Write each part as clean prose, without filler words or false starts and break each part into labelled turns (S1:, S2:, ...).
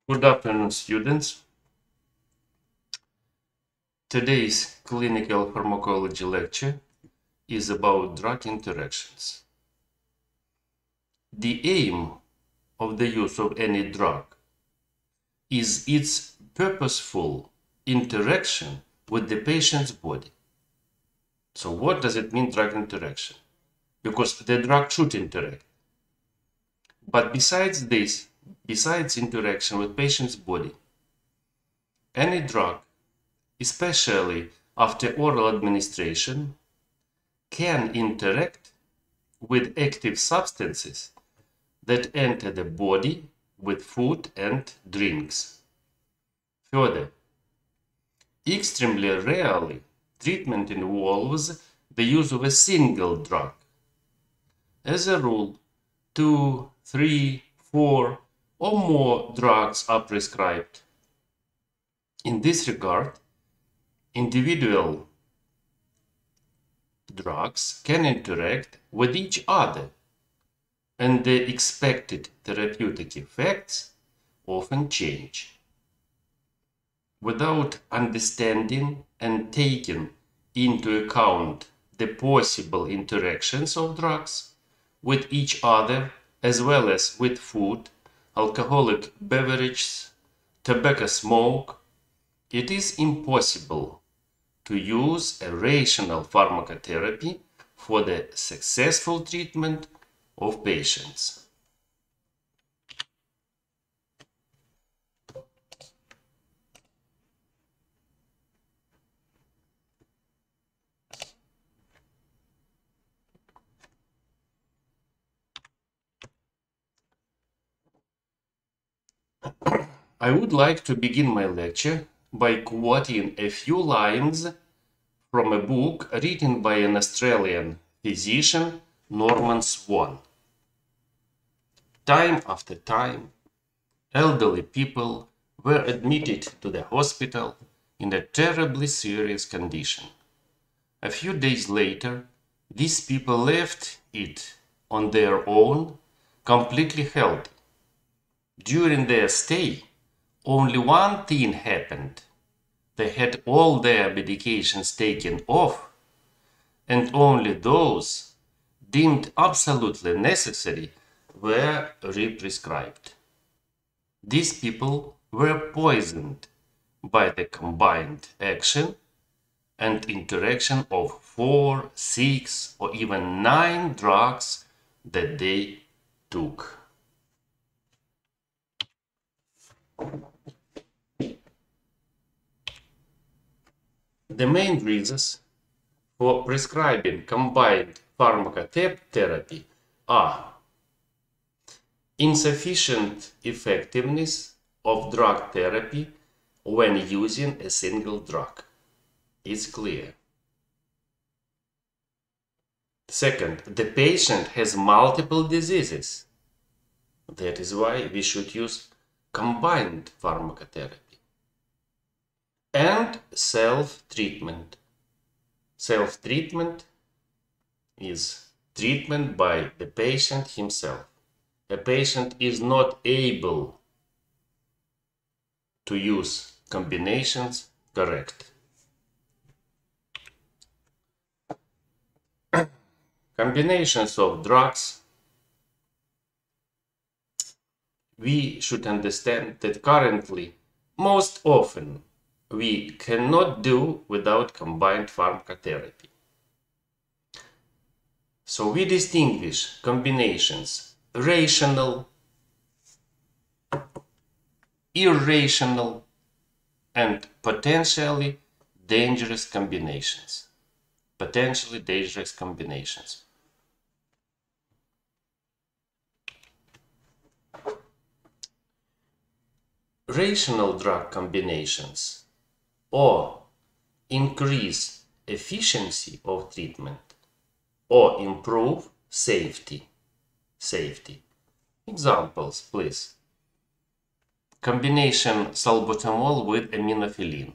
S1: Good afternoon, students. Today's clinical pharmacology lecture is about drug interactions. The aim of the use of any drug is its purposeful interaction with the patient's body. So what does it mean, drug interaction? Because the drug should interact. But besides this, besides interaction with patient's body, any drug, especially after oral administration, can interact with active substances that enter the body with food and drinks. Further, extremely rarely, treatment involves the use of a single drug. As a rule, 2, 3, 4, or more drugs are prescribed. In this regard, individual drugs can interact with each other, and the expected therapeutic effects often change. Without understanding and taking into account the possible interactions of drugs with each other, as well as with food, alcoholic beverages, tobacco smoke, it is impossible to use a rational pharmacotherapy for the successful treatment of patients. I would like to begin my lecture by quoting a few lines from a book written by an Australian physician, Norman Swan. Time after time, elderly people were admitted to the hospital in a terribly serious condition. A few days later, these people left it on their own, completely healthy. During their stay, only one thing happened. They had all their medications taken off, and only those deemed absolutely necessary were re-prescribed. These people were poisoned by the combined action and interaction of 4, 6, or even 9 drugs that they took. The main reasons for prescribing combined pharmacotherapy are insufficient effectiveness of drug therapy when using a single drug. It's clear. Second, the patient has multiple diseases. That is why we should use combined pharmacotherapy. And self-treatment. Self-treatment is treatment by the patient himself. A patient is not able to use combinations correct. Combinations of drugs, we should understand that currently, most often, we cannot do without combined pharmacotherapy. So we distinguish combinations: rational, irrational, and potentially dangerous combinations. Potentially dangerous combinations. Rational drug combinations or increase efficiency of treatment or improve safety. Examples, please. Combination salbutamol with aminophylline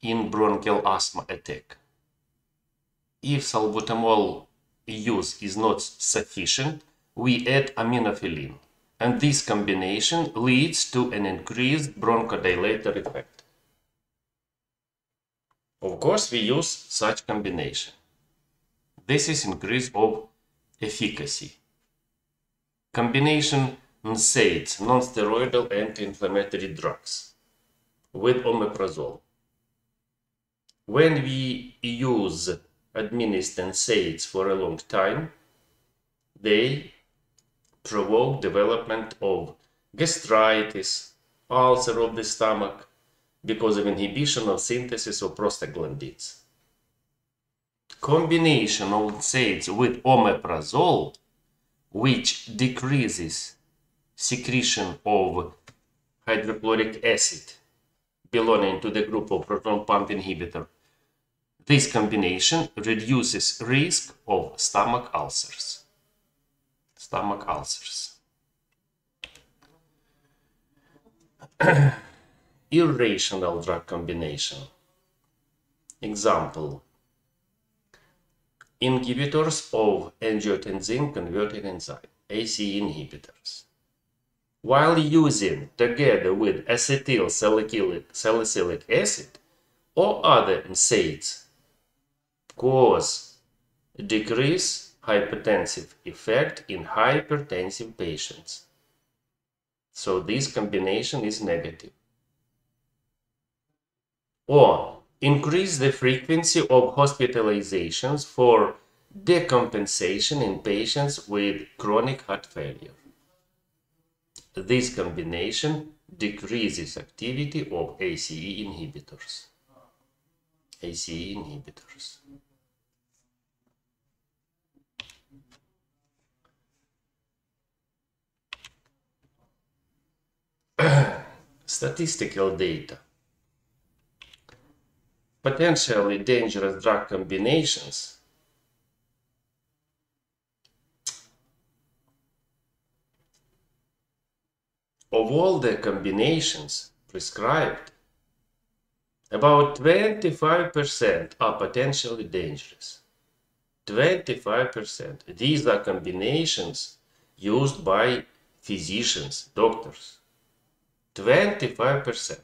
S1: in bronchial asthma attack. If salbutamol use is not sufficient, we add aminophylline. And this combination leads to an increased bronchodilator effect. Of course, we use such combination. This is increase of efficacy. Combination NSAIDs, non-steroidal anti-inflammatory drugs, with omeprazole. When we administer NSAIDs for a long time, they provoke development of gastritis, ulcer of the stomach, because of inhibition of synthesis of prostaglandins. Combination of NSAIDs with omeprazole, which decreases secretion of hydrochloric acid belonging to the group of proton pump inhibitor, this combination reduces risk of stomach ulcers. Stomach ulcers. Irrational drug combination. Example: inhibitors of angiotensin converting enzyme, ACE inhibitors. While using together with acetyl salicylic acid or other NSAIDs, cause decrease hypertensive effect in hypertensive patients. So this combination is negative. Or increase the frequency of hospitalizations for decompensation in patients with chronic heart failure. This combination decreases activity of ACE inhibitors. ACE inhibitors. Statistical data. Potentially dangerous drug combinations of all the combinations prescribed, about 25% are potentially dangerous. 25%. These are combinations used by physicians, doctors. 25%.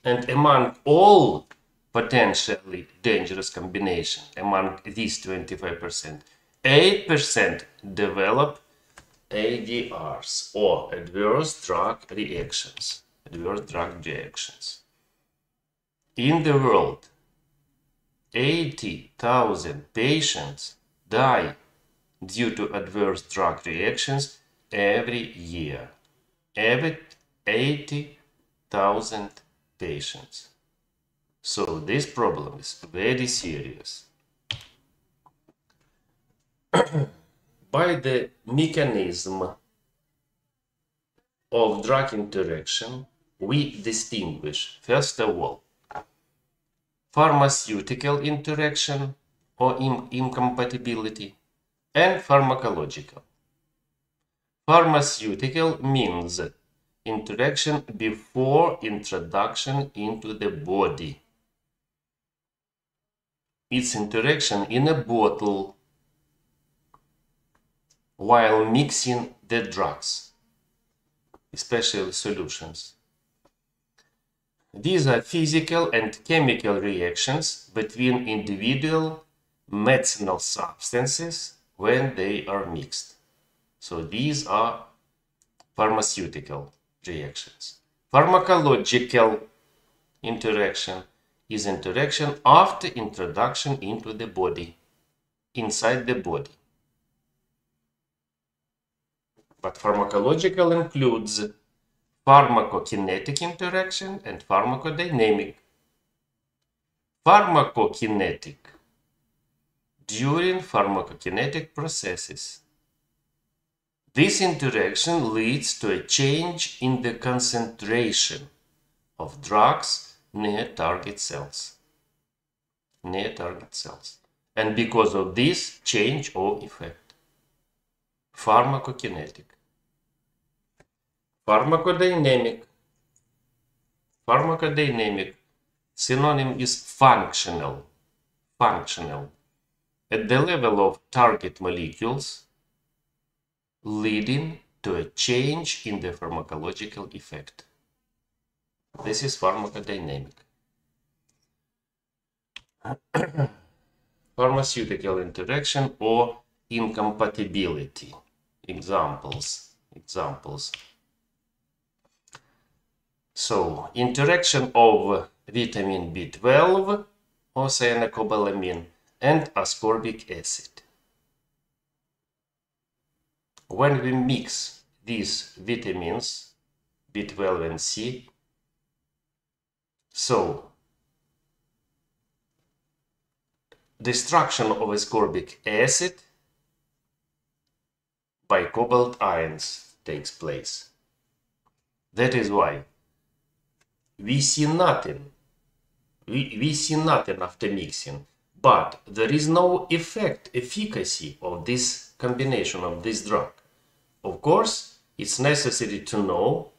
S1: And among all potentially dangerous combinations, among these 25%, 8% develop ADRs, or adverse drug reactions. Adverse drug reactions. In the world, 80,000 patients die due to adverse drug reactions every year. Every 80,000 patients. So this problem is very serious. By the mechanism of drug interaction, we distinguish, first of all, pharmaceutical interaction or incompatibility and pharmacological. Pharmaceutical means interaction before introduction into the body. It's interaction in a bottle while mixing the drugs, especially solutions. These are physical and chemical reactions between individual medicinal substances when they are mixed. So these are pharmaceutical reactions. Pharmacological interaction is interaction after introduction into the body, inside the body. But pharmacological includes pharmacokinetic interaction and pharmacodynamic. Pharmacokinetic, during pharmacokinetic processes. This interaction leads to a change in the concentration of drugs near target cells. And because of this, change or effect. Pharmacokinetic. Pharmacodynamic. Pharmacodynamic. Synonym is functional. Functional. At the level of target molecules, leading to a change in the pharmacological effect. This is pharmacodynamic. Pharmaceutical interaction or incompatibility. Examples. So, interaction of vitamin B12 or cyanocobalamin and ascorbic acid. When we mix these vitamins, B12 and C, so destruction of ascorbic acid by cobalt ions takes place. That is why we see nothing. We see nothing after mixing, but there is no efficacy of this combination of this drug. Of course, it's necessary to know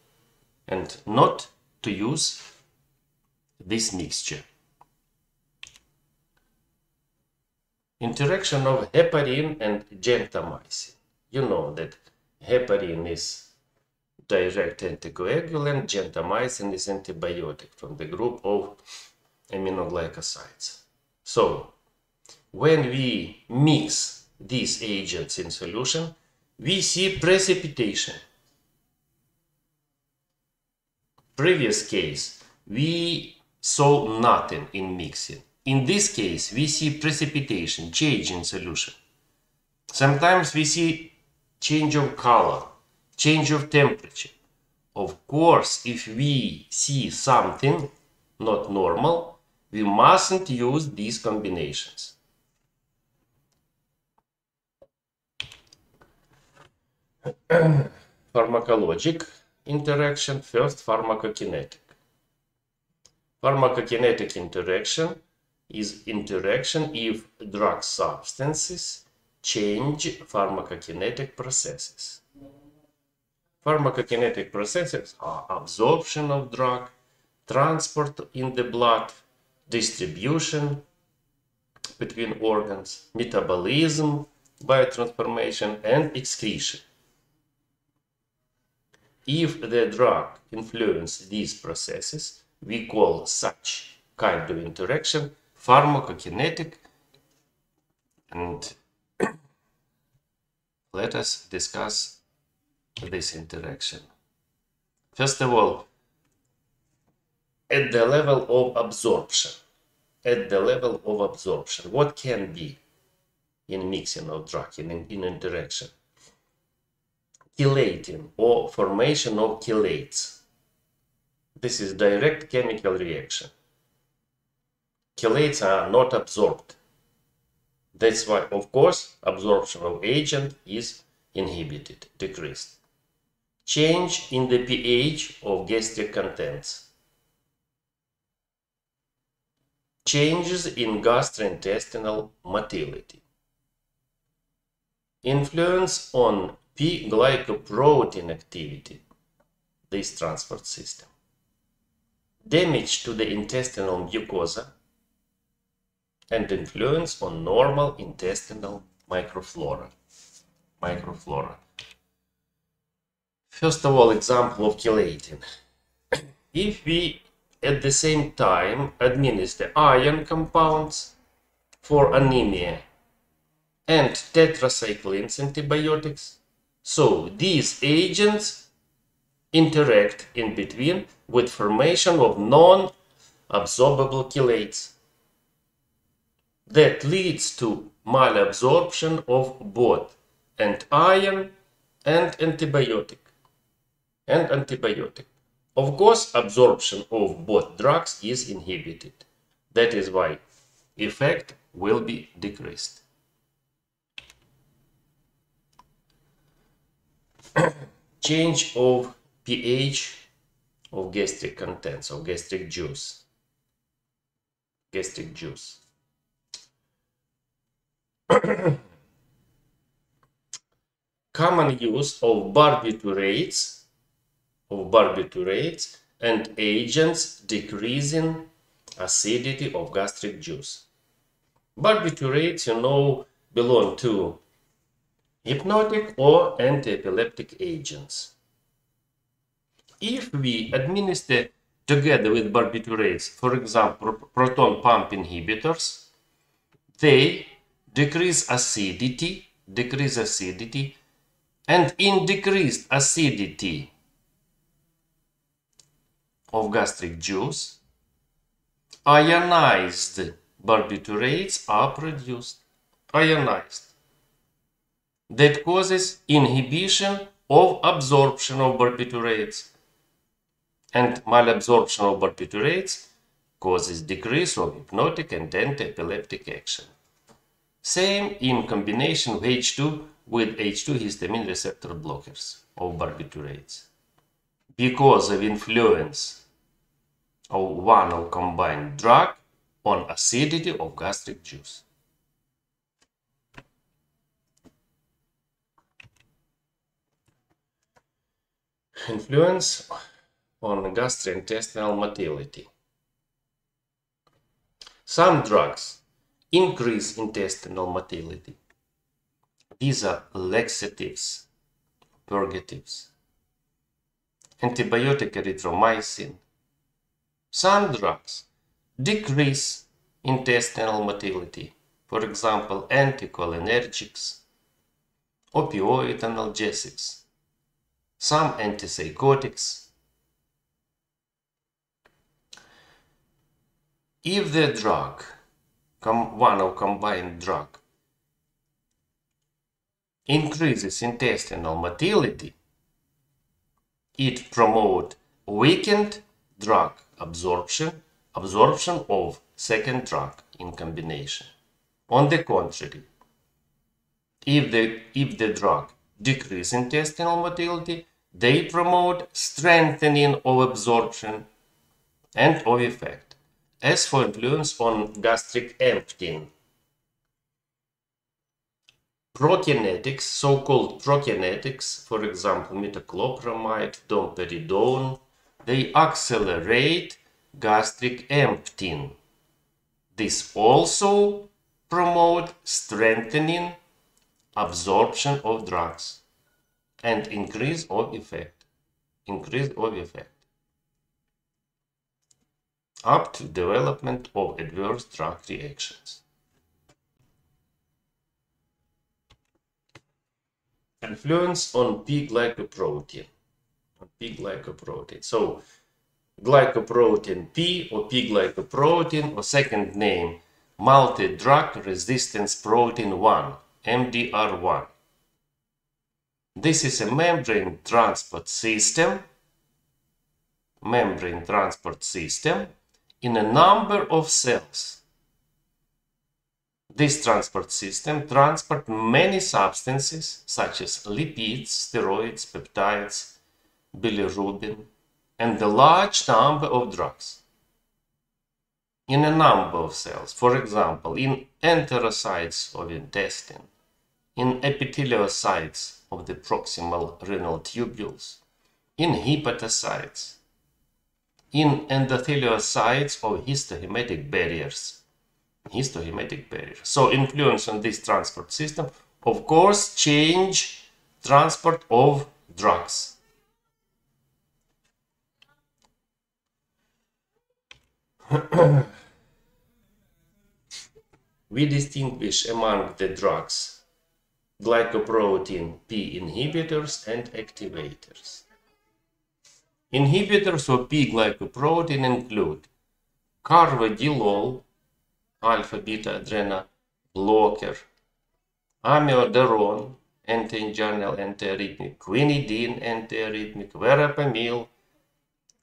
S1: and not to use this mixture. Interaction of heparin and gentamicin. You know that heparin is direct anticoagulant, gentamicin is antibiotic from the group of aminoglycosides. So, when we mix these agents in solution, we see precipitation. Previous case, we saw nothing in mixing. In this case, we see precipitation, change in solution. Sometimes we see change of color, change of temperature. Of course, if we see something not normal, we mustn't use these combinations. Pharmacologic interaction, first pharmacokinetic. Pharmacokinetic interaction is interaction if drug substances change pharmacokinetic processes. Pharmacokinetic processes are absorption of drug, transport in the blood, distribution between organs, metabolism, biotransformation, and excretion. If the drug influences these processes, we call such kind of interaction pharmacokinetic, and let us discuss this interaction. First of all, at the level of absorption. What can be in mixing of drug, in interaction? Chelating or formation of chelates. This is direct chemical reaction. Chelates are not absorbed. That's why, of course, absorption of agent is inhibited, decreased. Change in the pH of gastric contents. Changes in gastrointestinal motility. Influence on P-glycoprotein activity, this transport system. Damage to the intestinal mucosa and influence on normal intestinal microflora. First of all, example of chelating. If we at the same time administer iron compounds for anemia and tetracyclines antibiotics, so these agents interact in between with formation of non-absorbable chelates. That leads to malabsorption of both iron and antibiotic. Of course, absorption of both drugs is inhibited. That is why effect will be decreased. Change of pH of gastric contents, of gastric juice. Common use of barbiturates and agents decreasing acidity of gastric juice. Barbiturates, belong to hypnotic or anti-epileptic agents. If we administer together with barbiturates, for example, proton pump inhibitors, they decrease acidity, and in decreased acidity of gastric juice, ionized barbiturates are produced. Ionized. That causes inhibition of absorption of barbiturates. And malabsorption of barbiturates causes decrease of hypnotic and anti-epileptic action. Same in combination with H2 histamine receptor blockers of barbiturates. Because of influence of one of combined drug on acidity of gastric juice. Influence on gastrointestinal motility. Some drugs increase intestinal motility. These are laxatives, purgatives, antibiotic erythromycin. Some drugs decrease intestinal motility, for example, anticholinergics, opioid analgesics, some antipsychotics. If the drug, one of combined drug, increases intestinal motility, it promotes weakened drug absorption of second drug in combination. On the contrary, if the drug decreases intestinal motility, they promote strengthening of absorption and of effect. As for influence on gastric emptying, prokinetics, so-called prokinetics, for example, metoclopramide, domperidone, they accelerate gastric emptying. This also promotes strengthening absorption of drugs and increase of effect. Up to development of adverse drug reactions. Influence on P-glycoprotein. So, glycoprotein P or P-glycoprotein, or second name, multi-drug resistance protein 1, MDR1. This is a membrane transport system in a number of cells. This transport system transports many substances such as lipids, steroids, peptides, bilirubin, and a large number of drugs in a number of cells. For example, in enterocytes of intestine, in epitheliocytes of the proximal renal tubules, in hepatocytes, in endotheliocytes of histohemetic barriers. So influence on this transport system, of course, change transport of drugs. We distinguish among the drugs glycoprotein P inhibitors and activators. Inhibitors of P-glycoprotein include carvedilol, alpha-beta adrena blocker, amiodarone, anti-anginal, antiarrhythmic, quinidine, antiarrhythmic, verapamil,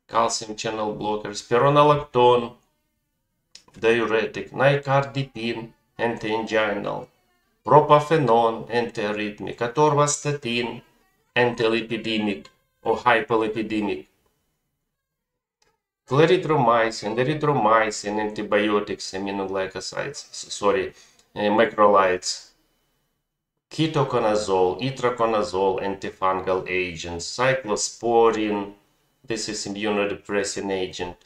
S1: calcium channel blocker, spironolactone, diuretic, nicardipine, anti-anginal, propafenone, antiarrhythmic, atorvastatin, antilipidemic or hypolipidemic, clarithromycin, erythromycin, antibiotics, aminoglycosides, macrolides, ketoconazole, itraconazole, antifungal agents, cyclosporin, this is immunodepressing agent,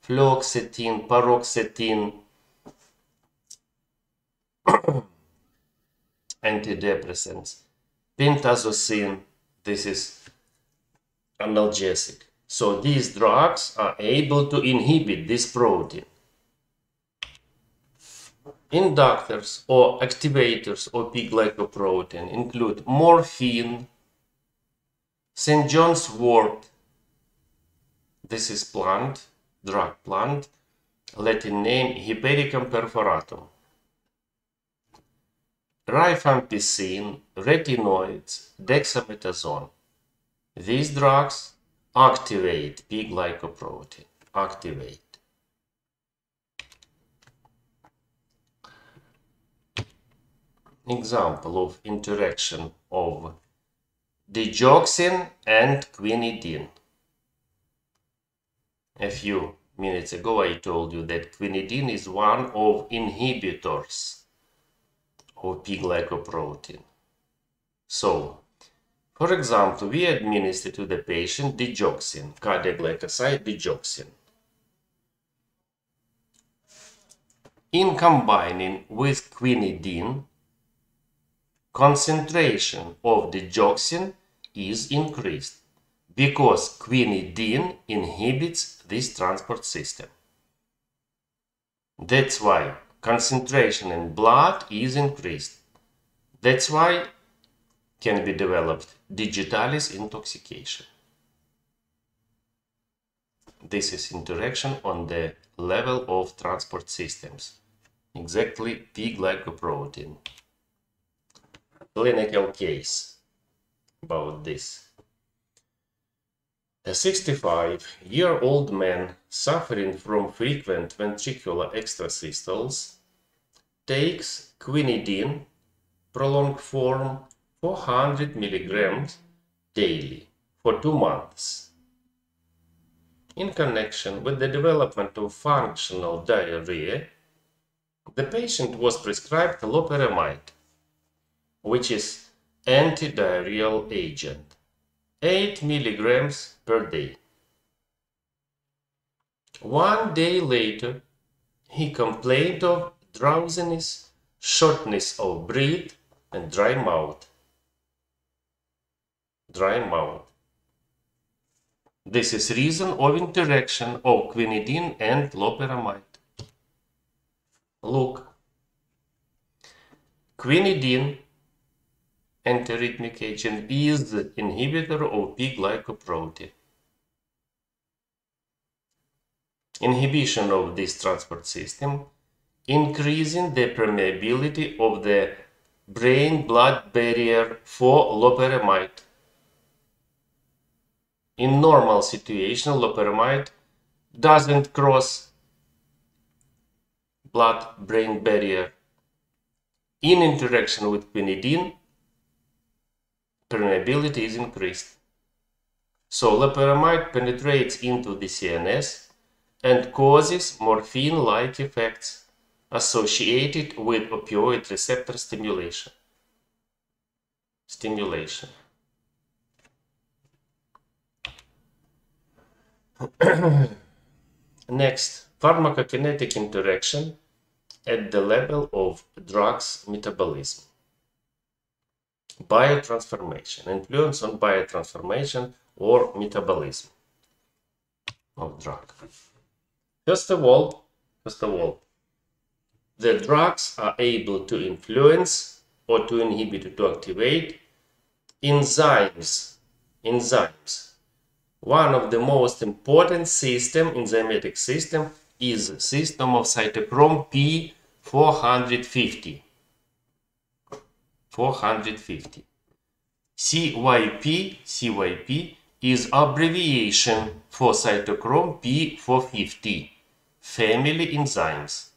S1: fluoxetine, paroxetine, antidepressants, pentazocine, this is analgesic. So these drugs are able to inhibit this protein. Inductors or activators of P-glycoprotein include morphine, St. John's wort, this is plant, drug plant, Latin name Hypericum perforatum, rifampicin, retinoids, dexamethasone. These drugs activate P-glycoprotein, activate. Example of interaction of digoxin and quinidine. A few minutes ago I told you that quinidine is one of inhibitors of P-glycoprotein. So, for example, we administer to the patient digoxin, cardiac glycoside digoxin. In combining with quinidine, concentration of digoxin is increased because quinidine inhibits this transport system. That's why concentration in blood is increased. That's why can be developed digitalis intoxication. This is interaction on the level of transport systems. Exactly P-glycoprotein. Clinical case about this. A 65-year-old man suffering from frequent ventricular extrasystoles takes quinidine, prolonged form, 400 milligrams daily for 2 months. In connection with the development of functional diarrhea, the patient was prescribed loperamide, which is anti-diarrheal agent, 8 milligrams per day. 1 day later, he complained of drowsiness, shortness of breath, and dry mouth. This is reason of interaction of quinidine and loperamide. Look, quinidine, antiarrhythmic agent, is the inhibitor of P-glycoprotein. Inhibition of this transport system, increasing the permeability of the brain-blood barrier for loperamide. In normal situation, loperamide doesn't cross blood-brain barrier. In interaction with quinidine, permeability is increased. So loperamide penetrates into the CNS and causes morphine-like effects associated with opioid receptor stimulation. Next, pharmacokinetic interaction at the level of drugs metabolism. Biotransformation, influence on biotransformation or metabolism of drug. First of all, the drugs are able to influence or to inhibit or to activate enzymes. One of the most important enzymatic system is system of cytochrome P450. CYP is abbreviation for cytochrome P450 family enzymes.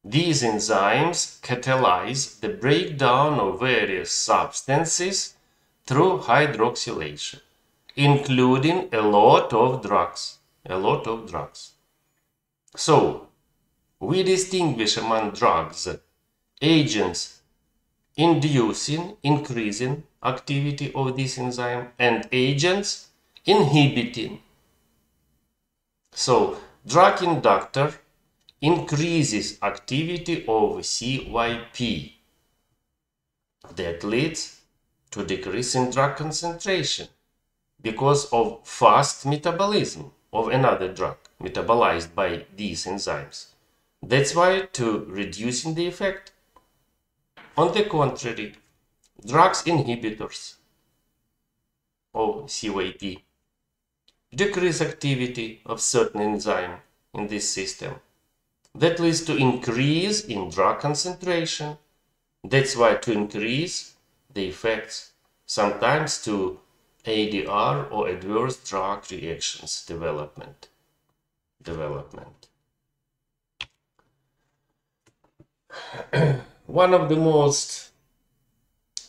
S1: These enzymes catalyze the breakdown of various substances through hydroxylation, including a lot of drugs. So, we distinguish among drugs agents inducing, increasing activity of this enzyme and agents inhibiting. So, drug inductor increases activity of CYP that leads to decrease in drug concentration because of fast metabolism of another drug metabolized by these enzymes. That's why to reducing the effect. On the contrary, drugs inhibitors of CYP decrease activity of certain enzyme in this system. That leads to increase in drug concentration. That's why to increase the effects, sometimes to ADR or adverse drug reactions development. One of the most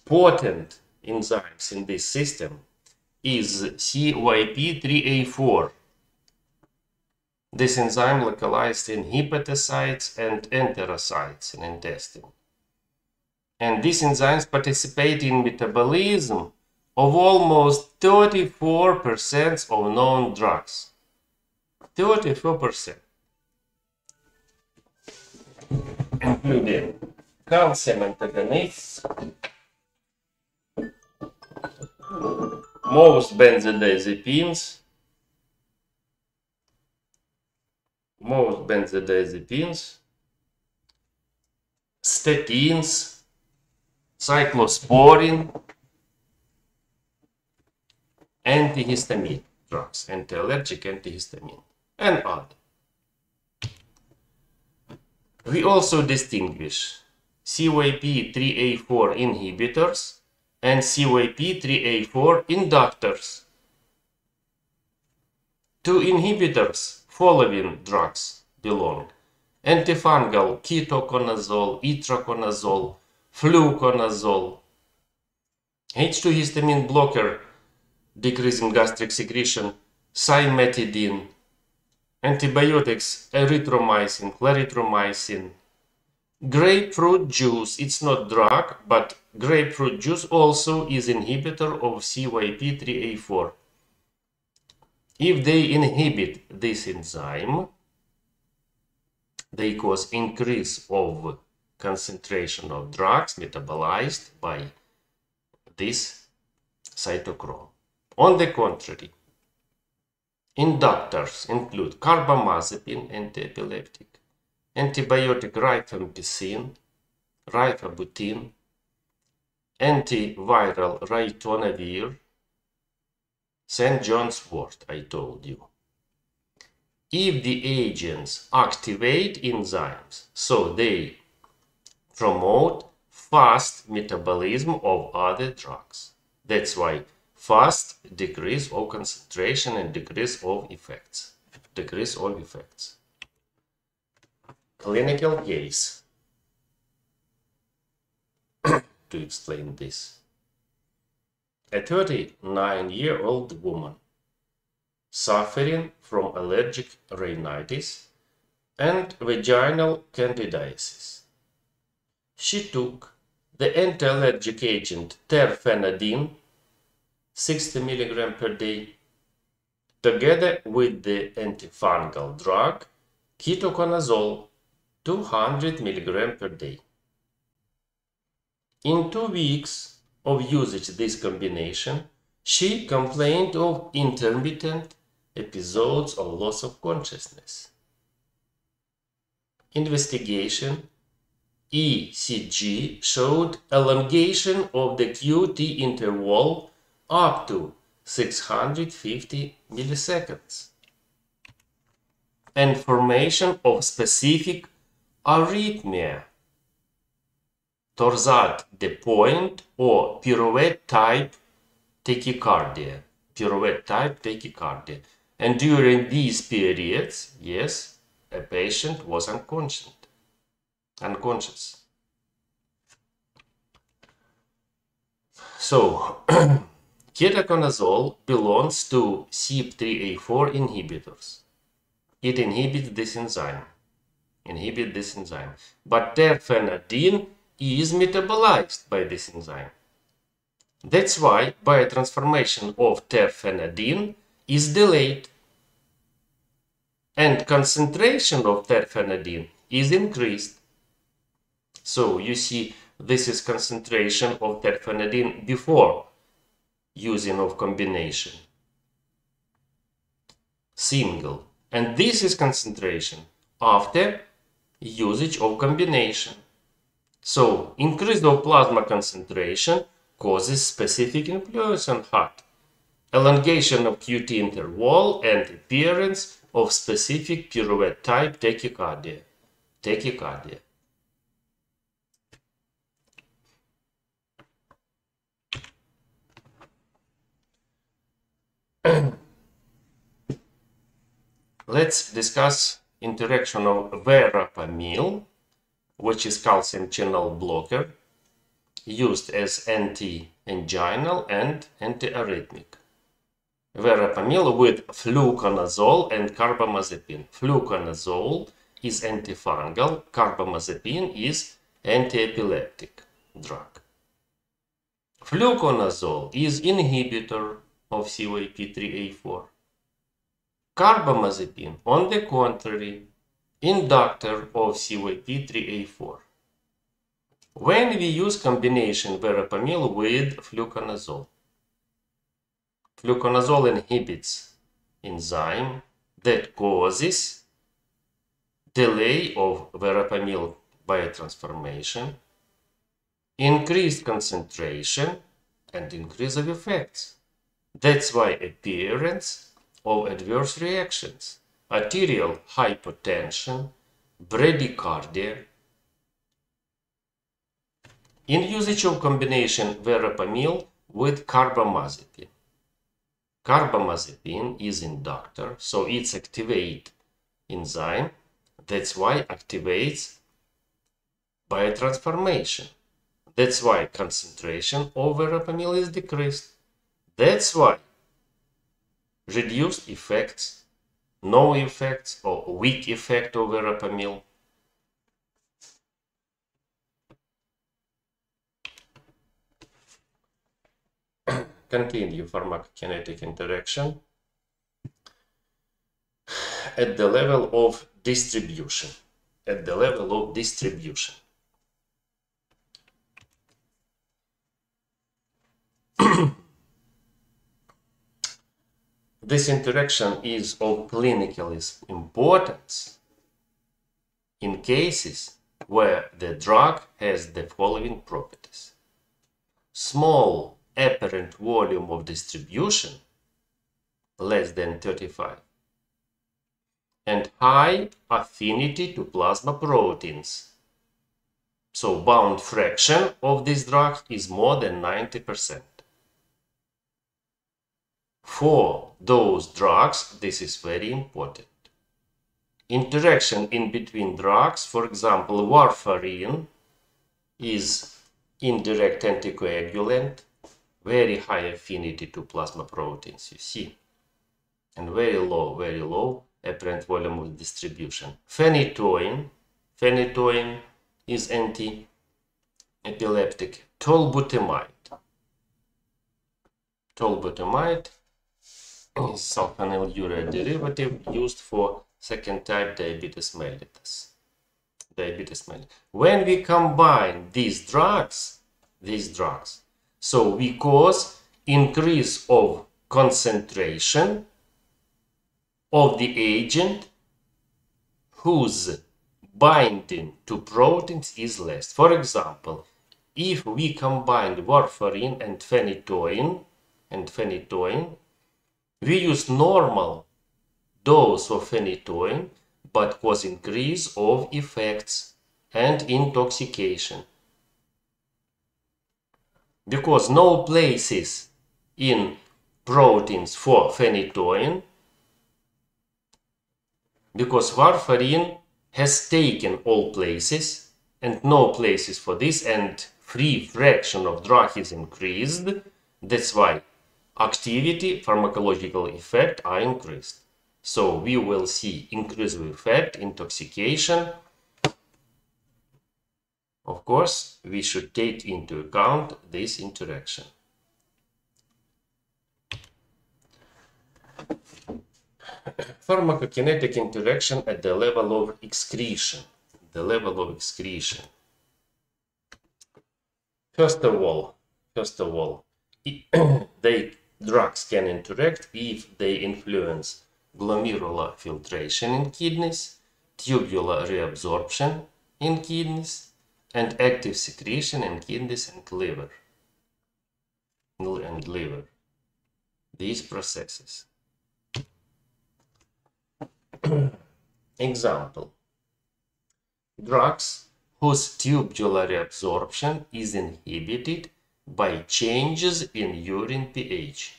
S1: potent enzymes in this system is CYP3A4. This enzyme localized in hepatocytes and enterocytes in intestine. And these enzymes participate in metabolism of almost 34% of known drugs. 34%. Including calcium antagonists, most benzodiazepines, statins, cyclosporin, antihistamine drugs, anti-allergic antihistamine, and others. We also distinguish CYP3A4 inhibitors and CYP3A4 inductors. To inhibitors, following drugs belong: antifungal ketoconazole, itraconazole, fluconazole, H2 histamine blocker decreasing gastric secretion, cimetidine, antibiotics, erythromycin, clarithromycin, grapefruit juice. It's not drug, but grapefruit juice also is inhibitor of CYP3A4. If they inhibit this enzyme, they cause increase of concentration of drugs metabolized by this cytochrome. On the contrary, inductors include carbamazepine, antiepileptic, antibiotic rifampicin, rifabutin, antiviral ritonavir, St. John's wort, I told you. If the agents activate enzymes, so they promote fast metabolism of other drugs. That's why fast decrease of concentration and decrease of effects. Clinical case to explain this. A 39-year-old woman suffering from allergic rhinitis and vaginal candidiasis. She took the anti-allergic agent terfenadine 60 mg per day together with the antifungal drug ketoconazole 200 mg per day. In 2 weeks of usage this combination, she complained of intermittent episodes of loss of consciousness. Investigation ECG showed elongation of the QT interval up to 650 milliseconds and formation of specific arrhythmia, torsade de pointe or pirouette type tachycardia. And during these periods, yes, a patient was unconscious. So, ketoconazole belongs to CYP3A4 inhibitors. It inhibits this enzyme. But terfenadine is metabolized by this enzyme. That's why biotransformation of terfenadine is delayed and concentration of terfenadine is increased. So you see, This is concentration of terfenadine before using of combination, single. And this is concentration after usage of combination. So increase of plasma concentration causes specific influence on heart, elongation of QT interval, and appearance of specific pirouette type tachycardia. Let's discuss interaction of verapamil, which is calcium channel blocker, used as anti-anginal and antiarrhythmic. Verapamil with fluconazole and carbamazepine. Fluconazole is antifungal, carbamazepine is anti-epileptic drug. Fluconazole is inhibitor of CYP3A4. Carbamazepine, on the contrary, inductor of CYP3A4. When we use combination verapamil with fluconazole, fluconazole inhibits enzyme that causes delay of verapamil biotransformation, increased concentration, and increase of effects. That's why appearance of adverse reactions, arterial hypotension, bradycardia. In usage of combination verapamil with carbamazepine. Carbamazepine is inductor, so it's activate enzyme. That's why activates biotransformation. That's why concentration of verapamil is decreased. That's why reduced effects, no effects, or weak effect of verapamil. Continue pharmacokinetic interaction at the level of distribution. This interaction is of clinical importance in cases where the drug has the following properties. Small apparent volume of distribution, less than 35, and high affinity to plasma proteins. So bound fraction of this drug is more than 90%. For those drugs, this is very important. Interaction in between drugs, for example, warfarin is indirect anticoagulant, very high affinity to plasma proteins, you see, and very low apparent volume of distribution. Phenytoin is anti-epileptic. Tolbutamide is sulfonylurea derivative used for second type diabetes mellitus. When we combine these drugs, so we cause increase of concentration of the agent whose binding to proteins is less. For example, if we combine warfarin and phenytoin, we use normal dose of phenytoin, but cause increase of effects and intoxication. Because no places in proteins for phenytoin, because warfarin has taken all places and no places for this, and free fraction of drug is increased. That's why activity, pharmacological effect are increased. So we will see increase of effect, intoxication. Of course, we should take into account this interaction. Pharmacokinetic interaction at the level of excretion. First of all, drugs can interact if they influence glomerular filtration in kidneys, tubular reabsorption in kidneys, and active secretion in kidneys and liver. These processes. Example: drugs whose tubular reabsorption is inhibited by changes in urine pH.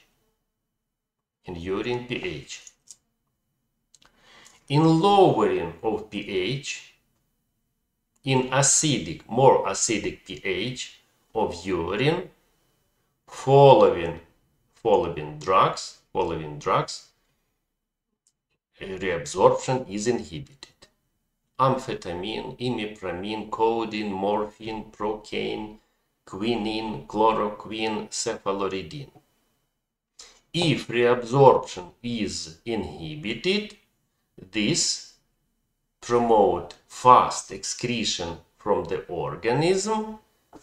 S1: In lowering of pH, in more acidic pH of urine, following drugs, reabsorption is inhibited. Amphetamine, imipramine, codeine, morphine, procaine, quinine, chloroquine, cephaloridine. If reabsorption is inhibited, this promotes fast excretion from the organism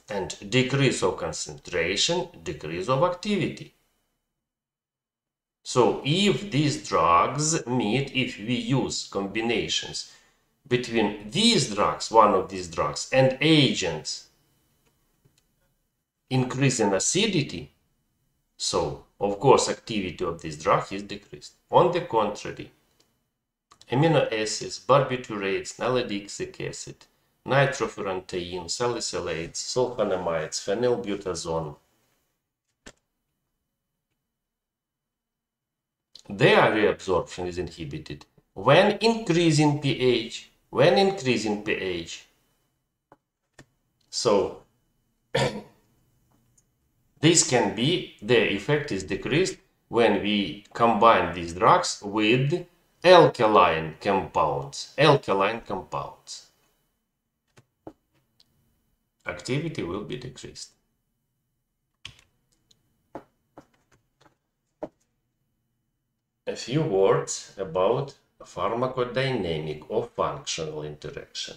S1: and decrease of concentration, decrease of activity. So if these drugs meet, if we use combinations between these drugs, one of these drugs, and agents increasing acidity, so of course activity of this drug is decreased. On the contrary, amino acids, barbiturates, nalidixic acid, nitrofurantoin, salicylates, sulfonamides, phenylbutazone, their reabsorption is inhibited when increasing pH. So this can be, the effect is decreased when we combine these drugs with alkaline compounds. Activity will be decreased. A few words about pharmacodynamic or functional interaction.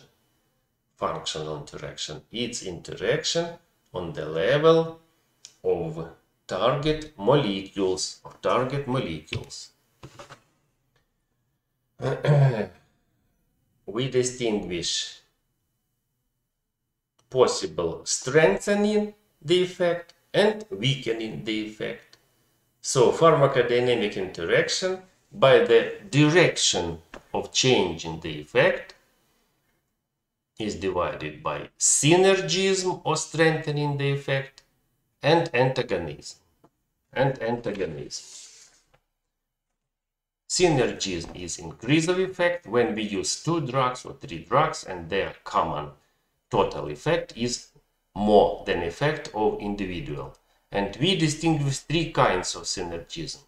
S1: It's interaction on the level of target molecules. We distinguish possible strengthening the effect and weakening the effect. So pharmacodynamic interaction by the direction of change in the effect is divided by synergism or strengthening the effect and antagonism. Synergism is increase of effect when we use 2 drugs or 3 drugs and their common total effect is more than effect of individual. And we distinguish 3 kinds of synergism.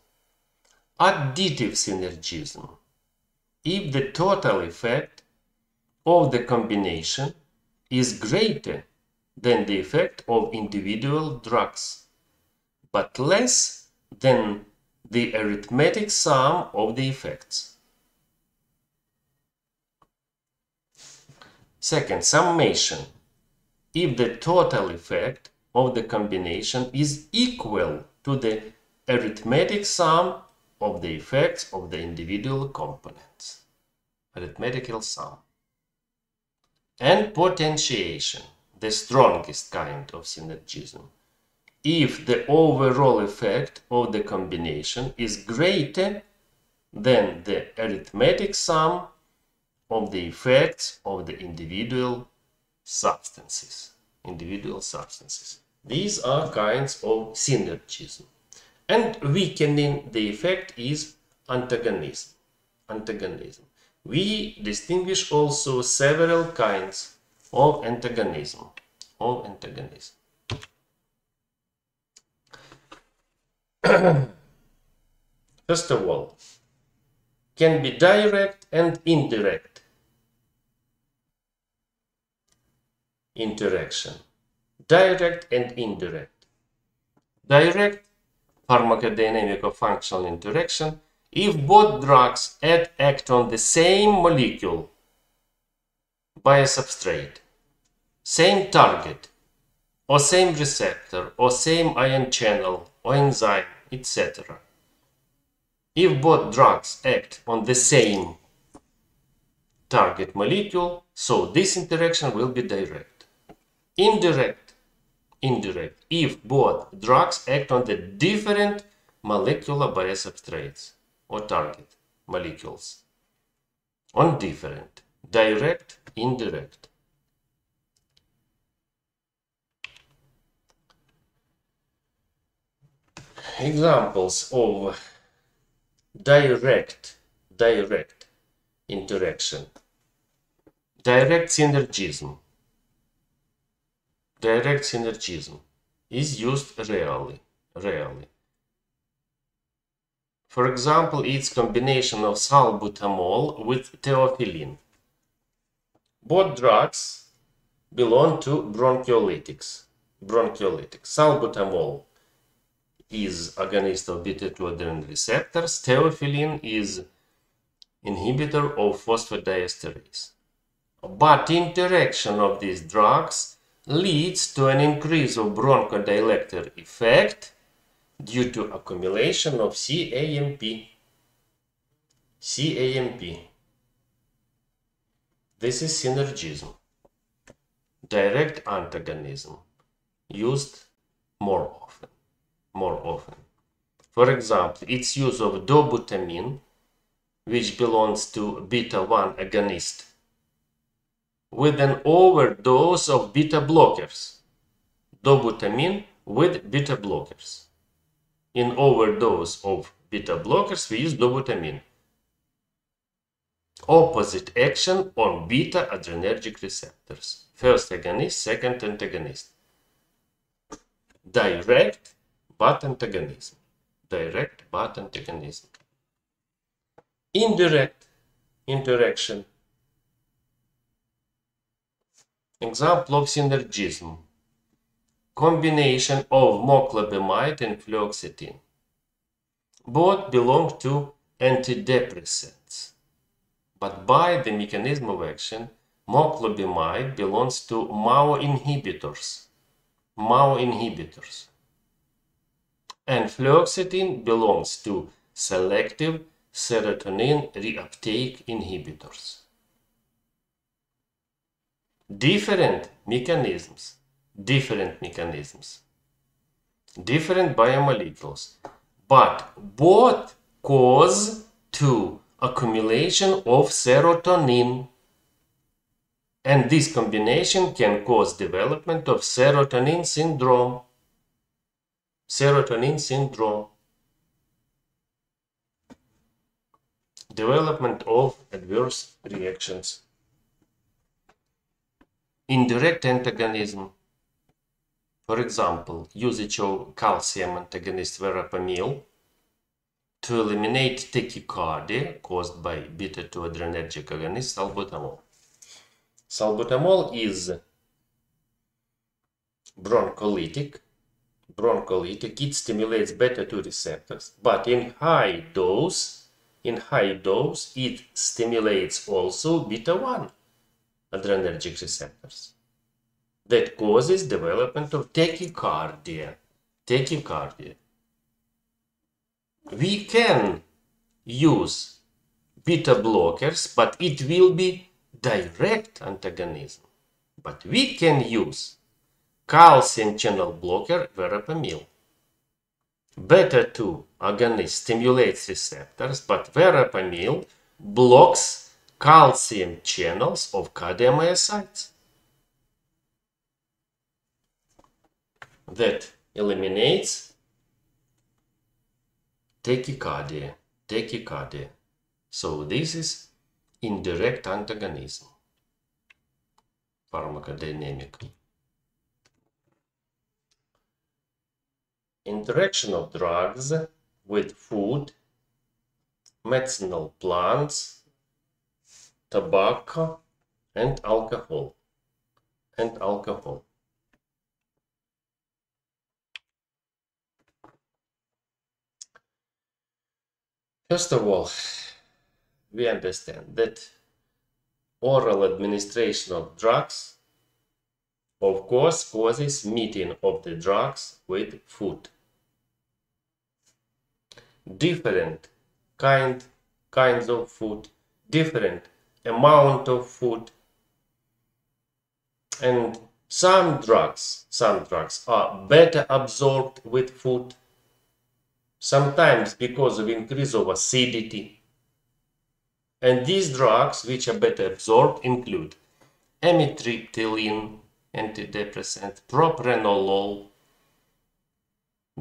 S1: Additive synergism, if the total effect of the combination is greater than the effect of individual drugs, but less than the arithmetic sum of the effects. Second, summation, if the total effect of the combination is equal to the arithmetic sum of the effects of the individual components. Arithmetical sum. And potentiation, the strongest kind of synergism, if the overall effect of the combination is greater than the arithmetic sum of the effects of the individual substances. These are kinds of synergism. And weakening the effect is antagonism. We distinguish also several kinds of antagonism. First of all, can be direct and indirect interaction. Direct and indirect. Direct pharmacodynamic or functional interaction if both drugs act on the same molecule by a substrate, same target, or same receptor, or same ion channel, or enzyme, etc. If both drugs act on the same target molecule, so this interaction will be direct. Indirect, if both drugs act on the different molecular biosubstrates or target molecules. On different, direct, indirect. Examples of direct interaction. Direct synergism. Direct synergism is used rarely. For example, it's combination of salbutamol with theophylline. Both drugs belong to bronchiolytics. Salbutamol is agonist of beta-2 adrenaline receptors. Theophylline is inhibitor of phosphodiesterase. But interaction of these drugs leads to an increase of bronchodilator effect due to accumulation of CAMP. This is synergism. Direct antagonism used more often. For example, its use of dobutamine, which belongs to beta-1 agonist, with an overdose of beta blockers. Dobutamine with beta blockers. In overdose of beta blockers, we use dobutamine. Opposite action on beta adrenergic receptors. First agonist, second antagonist. Direct but antagonism. Indirect interaction. Example of synergism. Combination of moclobemide and fluoxetine. Both belong to antidepressants. But by the mechanism of action, moclobemide belongs to MAO inhibitors. And fluoxetine belongs to selective serotonin reuptake inhibitors. Different mechanisms, different biomolecules, but both cause to accumulation of serotonin, and this combination can cause development of serotonin syndrome. Development of adverse reactions. Indirect antagonism. For example, usage of calcium antagonist verapamil to eliminate tachycardia caused by beta-2 adrenergic agonist salbutamol. Salbutamol is broncholytic. It stimulates beta-2 receptors, but in high dose it stimulates also beta-1 adrenergic receptors. That causes development of tachycardia. We can use beta blockers, but it will be direct antagonism. But we can use calcium channel blocker verapamil. Beta-2 agonist stimulates receptors, but verapamil blocks calcium channels of cardiomyocytes. That eliminates tachycardia. So this is indirect antagonism, pharmacodynamic. Interaction of drugs with food, medicinal plants, tobacco, and alcohol. First of all, we understand that oral administration of drugs of course, causes meeting of the drugs with food. Different kinds of food, different amount of food, and some drugs are better absorbed with food, sometimes because of increase of acidity. And these drugs which are better absorbed include amitriptyline, antidepressant, propranolol,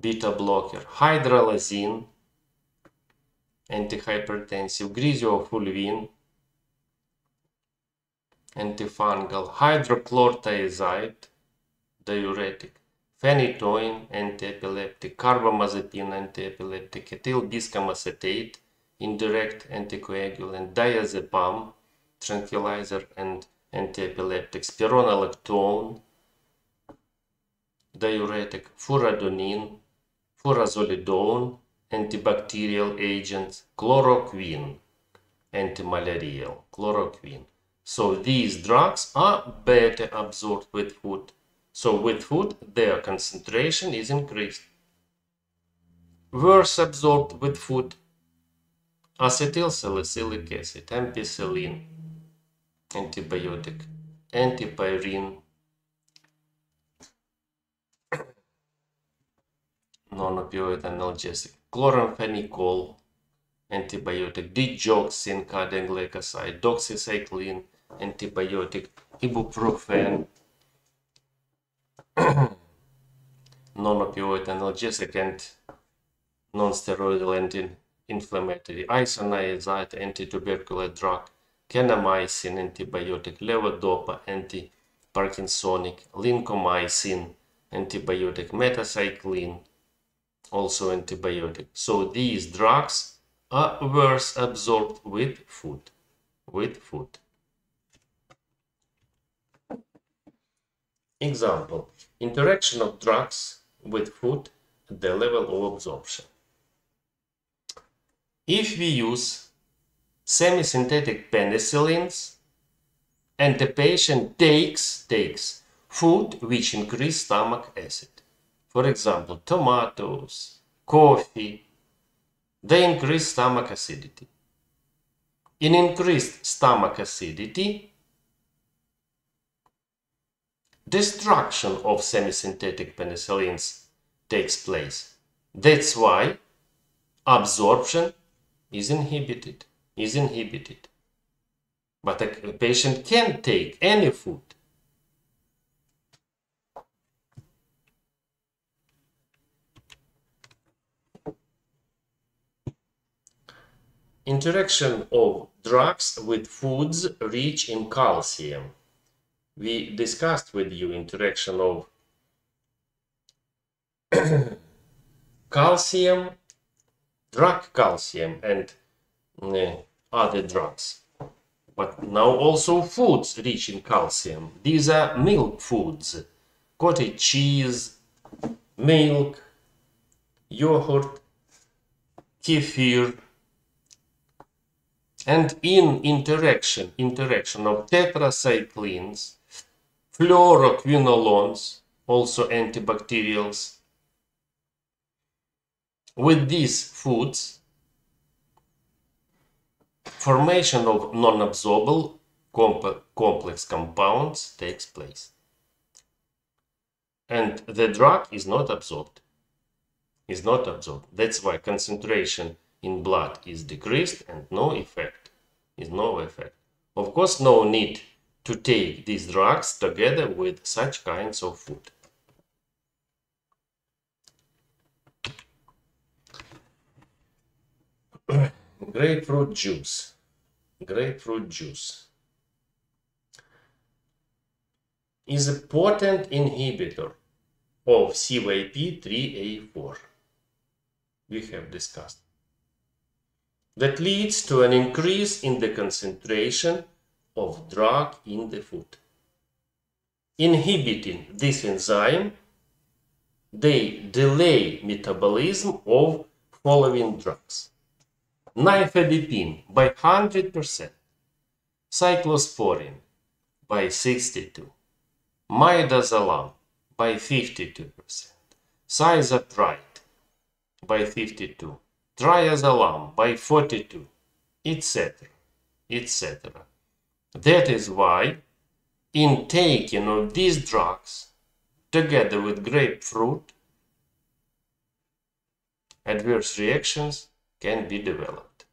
S1: beta blocker, hydralazine, antihypertensive, griseofulvin, antifungal, hydrochlorothiazide, diuretic, phenytoin, antiepileptic, carbamazepine, antiepileptic, ethylbiscamocetate, indirect anticoagulant, diazepam, tranquilizer and antiepileptic, spironolactone, diuretic, furadonine, furazolidone, antibacterial agents, chloroquine, antimalarial, chloroquine. So these drugs are better absorbed with food. So with food, their concentration is increased. Worse absorbed with food, acetylsalicylic acid, ampicillin, antibiotic, antipyrine, non-opioid analgesic, chloramphenicol, antibiotic, digoxin, cardiac glycoside, doxycycline, antibiotic, ibuprofen, non-opioid analgesic and non-steroidal anti-inflammatory, isoniazid, anti-tubercular drug, kanamycin, antibiotic, levodopa, anti-parkinsonic, lincomycin, antibiotic, metacycline, also antibiotic. So these drugs are worse absorbed with food. Example, interaction of drugs with food at the level of absorption. If we use semi-synthetic penicillins and the patient takes food which increase stomach acid, for example, tomatoes, coffee, they increase stomach acidity. In increased stomach acidity, destruction of semi-synthetic penicillins takes place. That's why absorption is inhibited. But a patient can take any food. Interaction of drugs with foods rich in calcium. We discussed with you interaction of calcium, drug calcium and other drugs. But now also foods rich in calcium. These are milk foods, cottage cheese, milk, yogurt, kefir. And in interaction of tetracyclines, fluoroquinolones, also antibacterials, with these foods, formation of non-absorbable complex compounds takes place. And the drug is not absorbed. That's why concentration in blood is decreased and no effect. Of course, no need to take these drugs together with such kinds of food. Grapefruit juice is a potent inhibitor of CYP3A4. We have discussed. That leads to an increase in the concentration of drug in the food. Inhibiting this enzyme, they delay metabolism of following drugs: nifedipine by 100%, cyclosporine by 62%, midazolam by 52%, thiazopride by 52%, triazolam by 42%, etc., etc. That is why in taking of these drugs together with grapefruit, adverse reactions can be developed.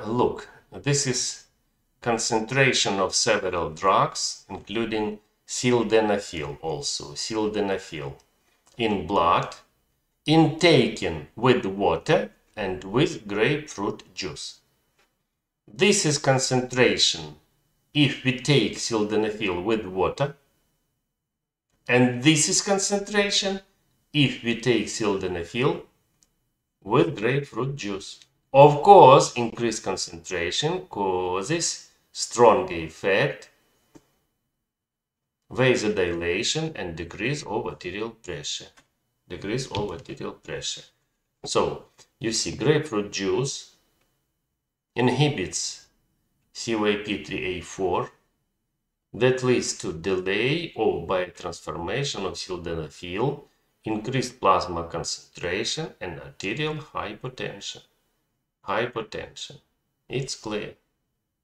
S1: Look, this is concentration of several drugs, including sildenafil also, sildenafil, in blood, intaken with water and with grapefruit juice. This is concentration if we take sildenafil with water, and this is concentration if we take sildenafil with grapefruit juice. Of course, increased concentration causes stronger effect, vasodilation, and decrease of arterial pressure. So, you see, grapefruit juice inhibits CYP3A4 that leads to delay of biotransformation of sildenafil, increased plasma concentration, and arterial hypotension. It's clear.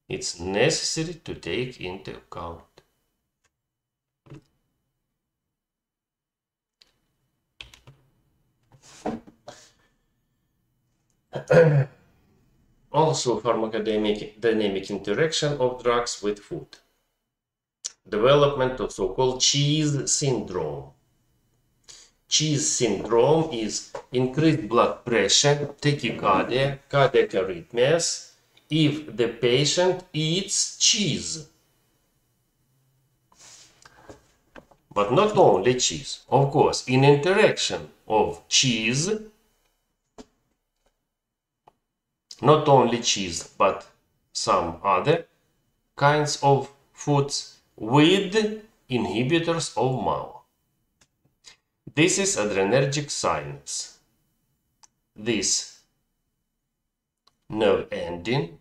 S1: It's necessary to take into account. Also, pharmacodynamic interaction of drugs with food. Development of so-called cheese syndrome. Cheese syndrome is increased blood pressure, tachycardia, cardiac arrhythmias if the patient eats cheese. But not only cheese. Of course, in interaction of cheese, not only cheese, but some other kinds of foods with inhibitors of MAO. This is adrenergic sinus. This nerve ending,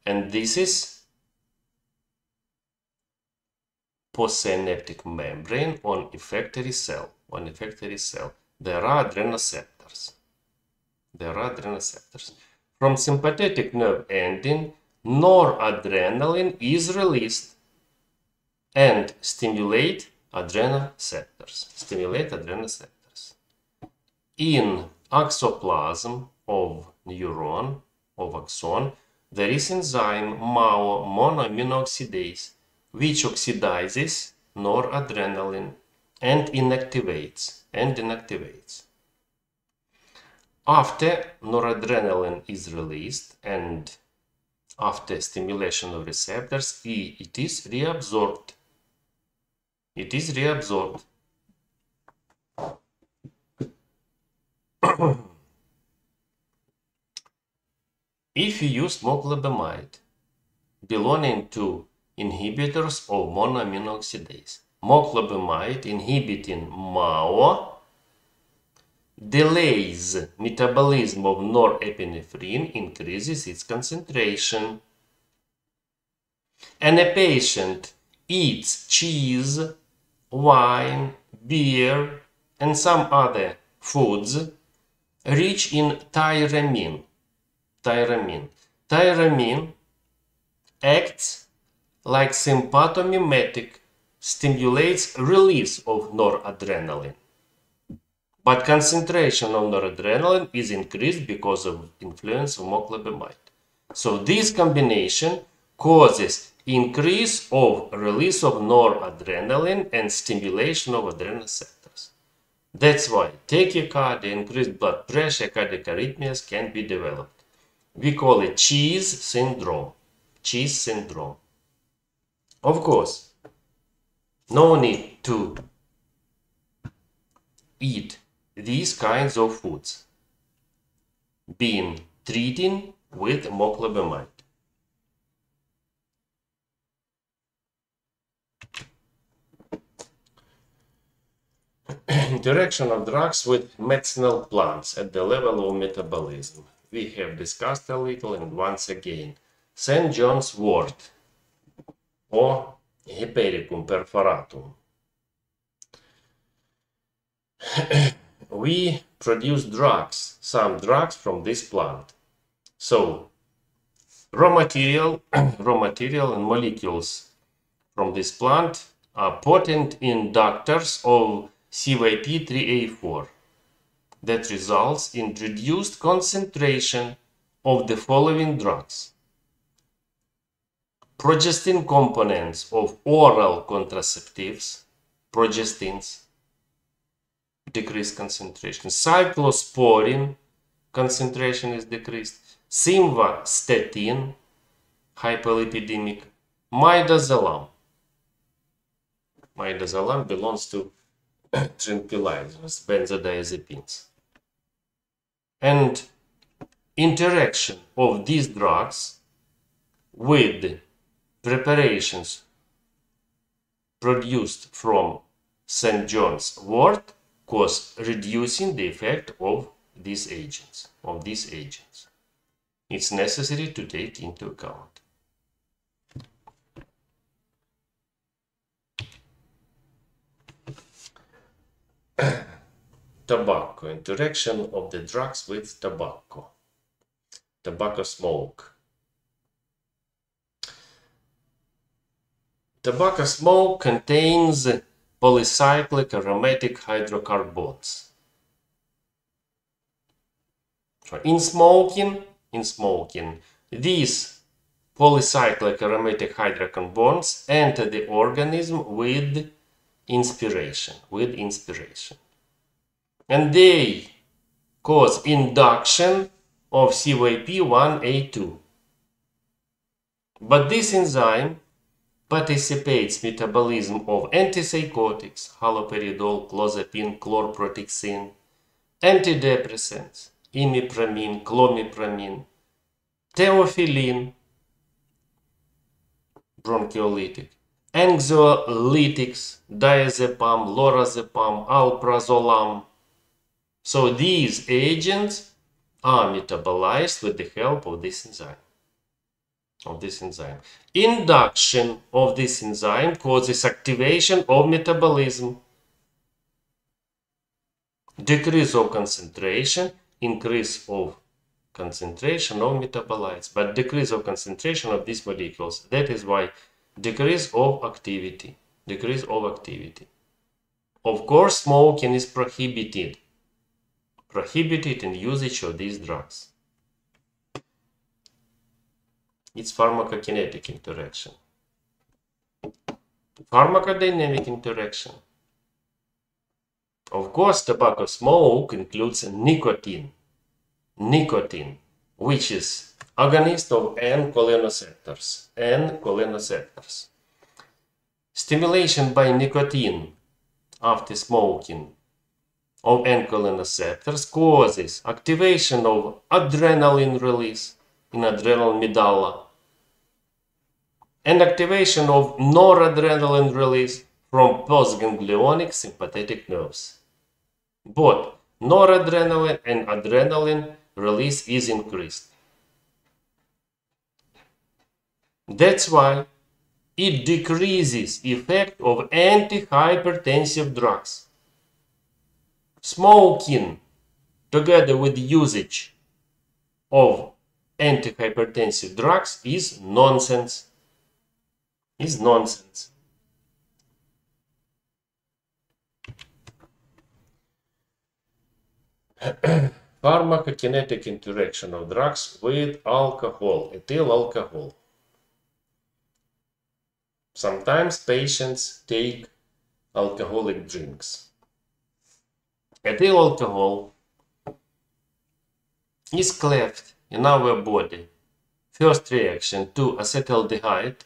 S1: and this is postsynaptic membrane on effectory cell. There are adrenoceptors. From sympathetic nerve ending, noradrenaline is released and stimulate adrenoceptors. In axoplasm of neuron, of axon, there is enzyme MAO, monoamino oxidase, which oxidizes noradrenaline and inactivates. After noradrenaline is released and after stimulation of receptors, it is reabsorbed. If you use moclobemide belonging to inhibitors of monoamino oxidase, moclobemide inhibiting MAO delays metabolism of norepinephrine, increases its concentration. And a patient eats cheese, wine, beer, and some other foods rich in tyramine. Tyramine acts like sympathomimetic, stimulates release of noradrenaline. But concentration of noradrenaline is increased because of influence of moclobemide. So this combination causes increase of release of noradrenaline and stimulation of adrenoceptors. That's why tachycardia, increased blood pressure, cardiac arrhythmias can be developed. We call it cheese syndrome. Of course, no need to eat these kinds of foods being treated with moclobemide. In Interaction of drugs with medicinal plants at the level of metabolism. We have discussed a little, and once again, St. John's wort or Hypericum perforatum. We produce drugs, some drugs from this plant. So, raw material and molecules from this plant are potent inductors of CYP3A4 that results in reduced concentration of the following drugs. Progestin components of oral contraceptives, progestins, decreased concentration. Cyclosporin concentration is decreased. Simvastatin, hypolipidemic. Midazolam. Midazolam belongs to tranquilizers, benzodiazepines. And interaction of these drugs with preparations produced from St. John's wort cause reducing the effect of these agents, It's necessary to take into account. Tobacco, interaction of the drugs with tobacco. Tobacco smoke. Tobacco smoke contains polycyclic aromatic hydrocarbons. So in smoking, these polycyclic aromatic hydrocarbons enter the organism with inspiration. And they cause induction of CYP1A2. But this enzyme participates metabolism of antipsychotics, haloperidol, clozapine, chlorprotixin, antidepressants, imipramine, clomipramine, theophylline, bronchiolytic, anxiolytics, diazepam, lorazepam, alprazolam. So these agents are metabolized with the help of this enzyme. Induction of this enzyme causes activation of metabolism, decrease of concentration, increase of concentration of metabolites, but decrease of concentration of these molecules. That is why decrease of activity. Of course, smoking is prohibited in usage of these drugs. It's pharmacokinetic interaction. Pharmacodynamic interaction. Of course, tobacco smoke includes nicotine, which is agonist of N-cholineceptors. Stimulation by nicotine after smoking of N-cholineceptors causes activation of adrenaline release in adrenal medulla and activation of noradrenaline release from postganglionic sympathetic nerves. Both noradrenaline and adrenaline release is increased. That's why it decreases effect of antihypertensive drugs. Smoking, together with usage of antihypertensive drugs, is nonsense. Pharmacokinetic interaction of drugs with alcohol, ethyl alcohol. Sometimes patients take alcoholic drinks. Ethyl alcohol is cleaved in our body. First reaction to acetaldehyde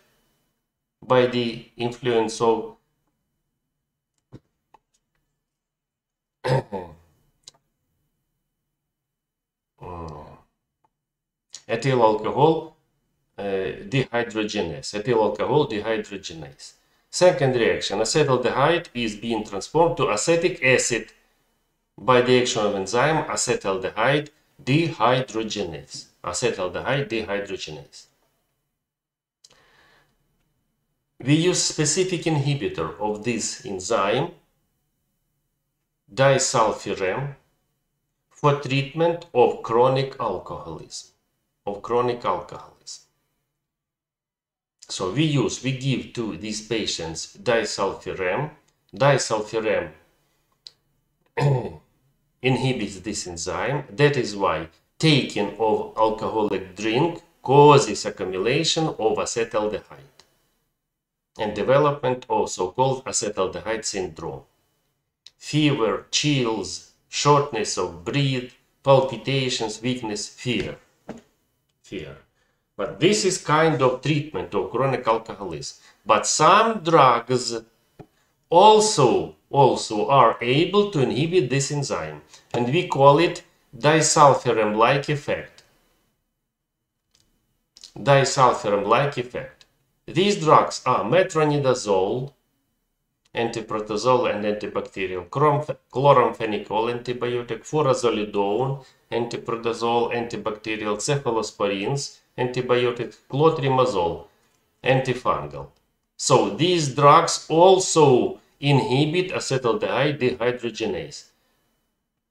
S1: by the influence of ethyl alcohol dehydrogenase. Second reaction, acetaldehyde is being transformed to acetic acid by the action of enzyme acetaldehyde dehydrogenase. Acetaldehyde dehydrogenase. We use specific inhibitor of this enzyme, disulfiram, for treatment of chronic alcoholism. So we give to these patients disulfiram. Disulfiram inhibits this enzyme. That is why taking of alcoholic drink causes accumulation of acetaldehyde and development of so-called acetaldehyde syndrome. Fever, chills, shortness of breath, palpitations, weakness, fear. But this is kind of treatment of chronic alcoholism. But some drugs also are able to inhibit this enzyme, and we call it disulfiram-like effect. Disulfiram-like effect. These drugs are metronidazole, antiprotozoal and antibacterial, chloramphenicol antibiotic, furazolidone, antiprotozoal, antibacterial, cephalosporins, antibiotic, clotrimazole, antifungal. So these drugs also inhibit acetaldehyde dehydrogenase.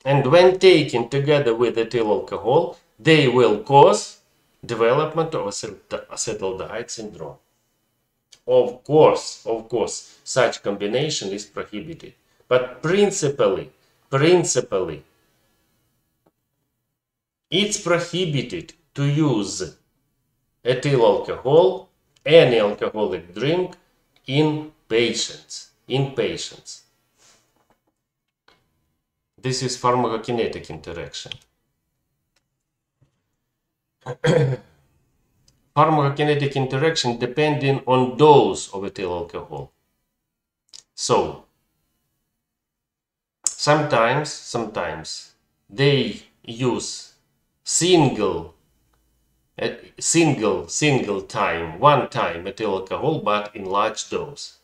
S1: And when taken together with ethyl alcohol, they will cause development of acetaldehyde syndrome. Of course, such combination is prohibited. But principally, it's prohibited to use ethyl alcohol, any alcoholic drink, in patients. This is pharmacokinetic interaction. Pharmacokinetic interaction depending on dose of ethyl alcohol. So sometimes they use one time ethyl alcohol, but in large dose.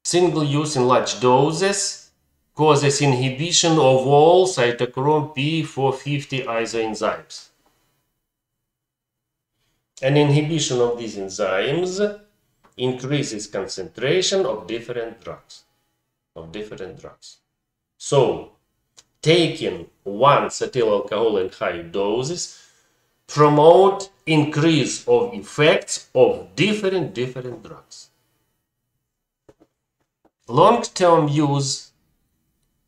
S1: Single use in large doses causes inhibition of all cytochrome P450 isoenzymes. And inhibition of these enzymes increases concentration of different drugs. So, taking once ethyl alcohol in high doses promote increase of effects of different drugs. Long-term use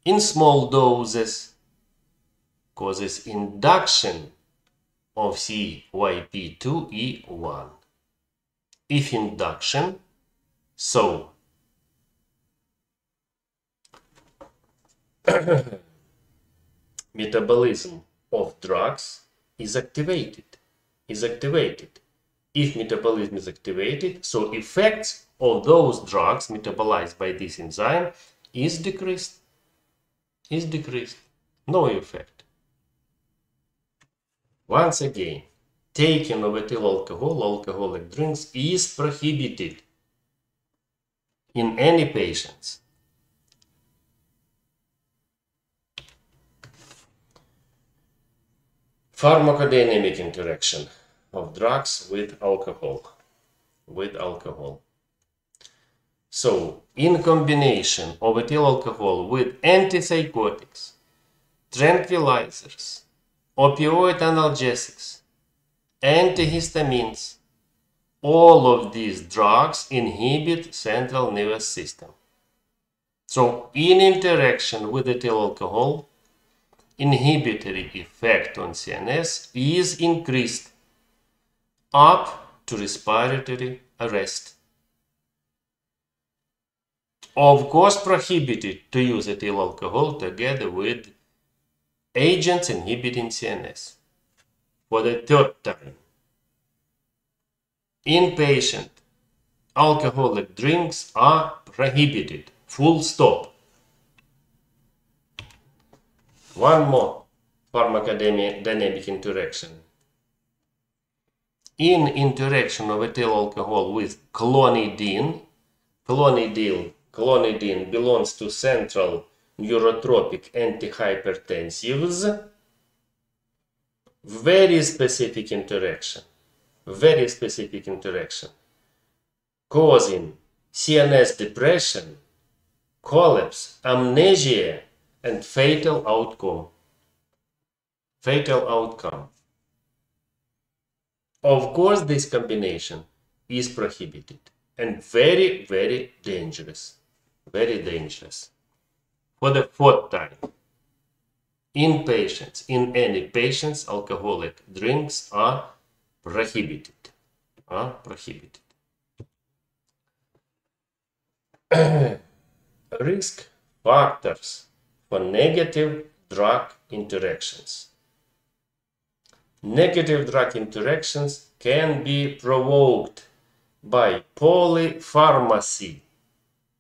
S1: in small doses causes induction of CYP2E1. If induction, so metabolism of drugs is activated. If metabolism is activated, so effects of those drugs metabolized by this enzyme is decreased. No effect. Once again, taking of ethyl alcohol, alcoholic drinks, is prohibited in any patients. Pharmacodynamic interaction of drugs with alcohol. So, in combination of ethyl alcohol with antipsychotics, tranquilizers, opioid analgesics, antihistamines, all of these drugs inhibit central nervous system. So, in interaction with ethyl alcohol, inhibitory effect on CNS is increased up to respiratory arrest. Of course, prohibited to use ethyl alcohol together with agents inhibiting CNS. For the third time, inpatient alcoholic drinks are prohibited. Full stop. One more pharmacodynamic interaction. In interaction of ethyl alcohol with clonidine, clonidine belongs to central neurotropic antihypertensives, very specific interaction, causing CNS depression, collapse, amnesia, and fatal outcome. Of course, this combination is prohibited and very, very dangerous. Very dangerous. For the fourth time, in any patients, alcoholic drinks are prohibited. Risk factors for negative drug interactions. Negative drug interactions can be provoked by polypharmacy.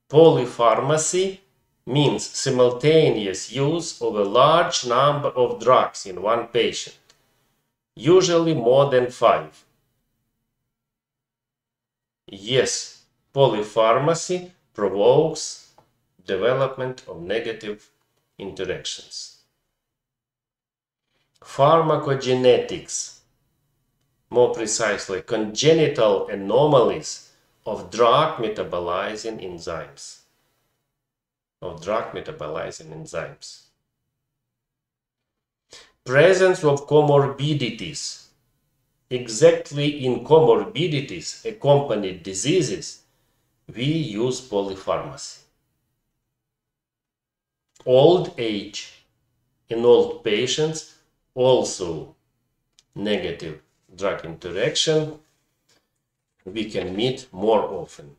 S1: Polypharmacy means simultaneous use of a large number of drugs in one patient, usually more than 5. Yes, polypharmacy provokes development of negative interactions. Pharmacogenetics, more precisely, congenital anomalies of drug metabolizing enzymes. Presence of comorbidities. Exactly in comorbidities accompanied diseases, we use polypharmacy. Old age. In old patients, also negative drug interaction we can meet more often.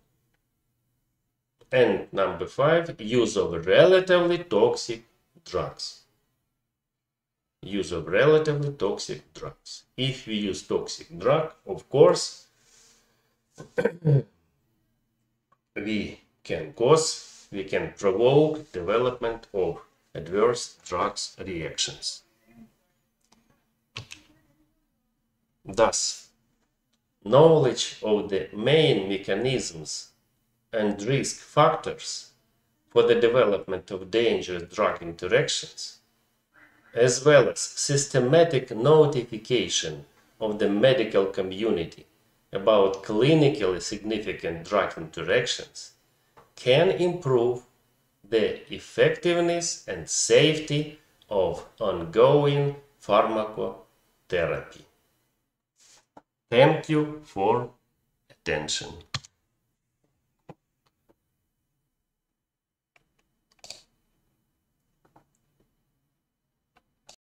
S1: And number 5, use of relatively toxic drugs. If we use toxic drug, of course, we can provoke development of adverse drugs reactions. Thus, knowledge of the main mechanisms and risk factors for the development of dangerous drug interactions, as well as systematic notification of the medical community about clinically significant drug interactions, can improve the effectiveness and safety of ongoing pharmacotherapy. Thank you for attention.